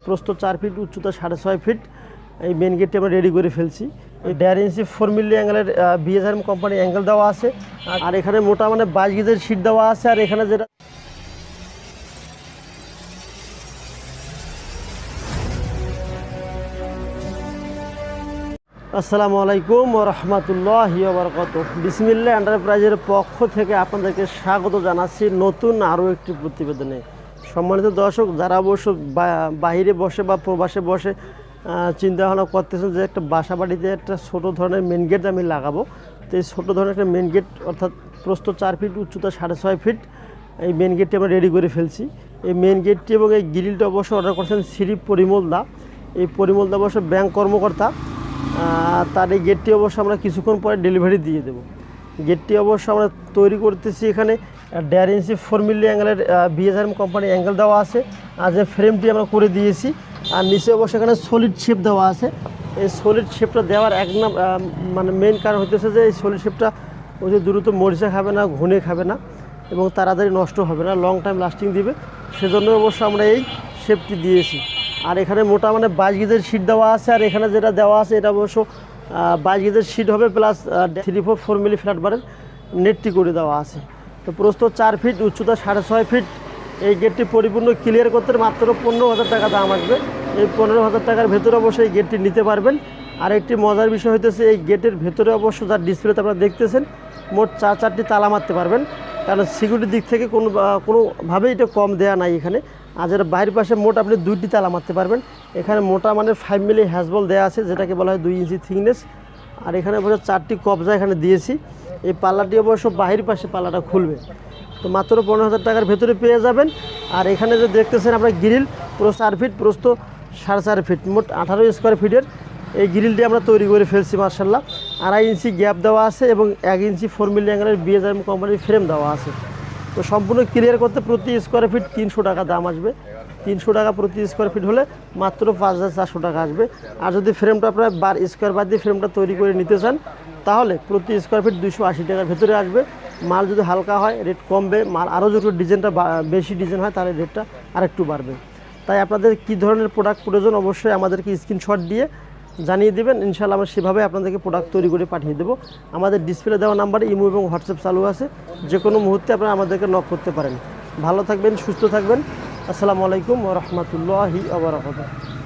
প্রস্থ 4 ফিট, উচ্চতা 6.5 ফিট। এই মেন গেটটি আমরা রেডি করে ফেলছি। এই 1.5 ইঞ্চি 4 মিলি অ্যাঙ্গেলের বিএসআরএম কোম্পানি অ্যাঙ্গেল দেওয়া আছে। আর এখানে মোটা 22 গেজের শীট দেওয়া আছে। আর এখানে যেটা আসসালামু আলাইকুম ওয়া রাহমাতুল্লাহি ওয়া বারাকাতুহু। বিসমিল্লাহ এন্টারপ্রাইজের পক্ষ থেকে আপনাদেরকে স্বাগত জানাচ্ছি নতুন আরও একটি প্রতিবেদনে। সম্মানিত দর্শক, যারা অবশ্য বাইরে বসে বা প্রবাসে বসে চিন্তা ভাবনা করতেছেন যে একটা বাসা বাড়িতে একটা ছোটো ধরনের মেন গেট আমি লাগাবো, তো এই ছোটো ধরনের একটা মেন গেট অর্থাৎ প্রস্থ 4 ফিট, উচ্চতা 6.5 ফিট, এই মেন গেটটি আমরা রেডি করে ফেলছি। এই মেন গেটটি এবং এই গ্রিলটা অবশ্য অর্ডার করেছেন শ্রী পরিমল দা। এই পরিমল দা অবশ্য ব্যাংক কর্মকর্তা। তার এই গেটটি অবশ্য আমরা কিছুক্ষণ পরে ডেলিভারি দিয়ে দেবো। গেটটি অবশ্য আমরা তৈরি করতেছি এখানে 1.5 ইঞ্চি 4 মিলি অ্যাঙ্গেলের বিএসআরএম কোম্পানি অ্যাঙ্গেল দেওয়া আছে। আর যে ফ্রেমটি আমরা করে দিয়েছি, আর নিচে অবশ্য এখানে সলিড শেপ দেওয়া আছে। এই সলিড শেপটা দেওয়ার মানে মেন কারণ হইতেছে যে এই সলিড শেপটা ওই যে দ্রুত মরিচা খাবে না, ঘুনে খাবে না এবং তাড়াতাড়ি নষ্ট হবে না, লং টাইম লাস্টিং দিবে। সেজন্য অবশ্য আমরা এই শেপটি দিয়েছি। আর এখানে মোটা 22 গেজের শীট দেওয়া আছে। আর এখানে যেটা দেওয়া আছে এটা অবশ্য 22 গেজের শীট হবে, প্লাস 3/4 মিলি ফ্ল্যাট বারের নেটটি করে দেওয়া আছে। তো প্রস্থ 4 ফিট, উচ্চতা 6.5 ফিট। এই গেটটি পরিপূর্ণ ক্লিয়ার করতে মাত্র 15,000 টাকা দাম আসবে। এই 15,000 টাকার ভেতরে অবশ্যই এই গেটটি নিতে পারবেন। আর একটি মজার বিষয় হইতেছে এই গেটের ভেতরে অবশ্য যার ডিসপ্লেতে আপনারা দেখতেছেন মোট 4টি তালা মারতে পারবেন, কারণ সিকিউরিটির দিক থেকে কোনোভাবেই এটা কম দেওয়া নাই এখানে। আর যেটা বাইরের পাশে মোট আপনি 2টি তালা মারতে পারবেন। এখানে মোটা 5 মিলি হ্যাজবল দেওয়া আছে, যেটাকে বলা হয় 2 ইঞ্চি থিকনেস। আর এখানে অবশ্য 4টি কবজা এখানে দিয়েছি। এই পাল্লাটি অবশ্য বাহির পাশে পাল্লাটা খুলবে। তো মাত্র 15,000 টাকার ভেতরে পেয়ে যাবেন। আর এখানে যে দেখতেছেন আপনার গ্রিল পুরো 4 ফিট, প্রস্থ 4.5 ফিট, মোট 18 স্কোয়ার ফিটের এই গ্রিলটি আমরা তৈরি করে ফেলছি মার্শাল্লাহ। 2.5 ইঞ্চি গ্যাপ দেওয়া আছে এবং 1 ইঞ্চি 4 মিলি অ্যাঙ্গেলের বিএসআরএম কোম্পানির ফ্রেম দেওয়া আছে। তো সম্পূর্ণ ক্লিয়ার করতে প্রতি স্কোয়ার ফিট 300 টাকা দাম আসবে। 300 টাকা প্রতি স্কোয়ার ফিট হলে মাত্র 5,400 টাকা আসবে। আর যদি ফ্রেমটা আপনার স্কোয়ার বাদ দিয়ে ফ্রেমটা তৈরি করে নিতে চান তাহলে প্রতি স্কোয়ার ফিট 280 টাকার ভেতরে আসবে। মাল যদি হালকা হয় রেট কমবে, মাল আরও যদি ডিজাইনটা বেশি ডিজাইন হয় তাহলে রেটটা আরেকটু বাড়বে। তাই আপনাদের কী ধরনের প্রোডাক্ট প্রয়োজন অবশ্যই আমাদেরকে স্ক্রিনশট দিয়ে জানিয়ে দেবেন। ইনশাআল্লাহ আমরা সেভাবে আপনাদেরকে প্রোডাক্ট তৈরি করে পাঠিয়ে দেবো। আমাদের ডিসপ্লে দেওয়া নাম্বারে ইমো এবং হোয়াটসঅ্যাপ চালু আছে, যে কোনো মুহূর্তে আপনারা আমাদেরকে নক করতে পারেন। ভালো থাকবেন, সুস্থ থাকবেন। আসসালামু আলাইকুম ওয়া রাহমাতুল্লাহি ওয়া বারাকাতুহু।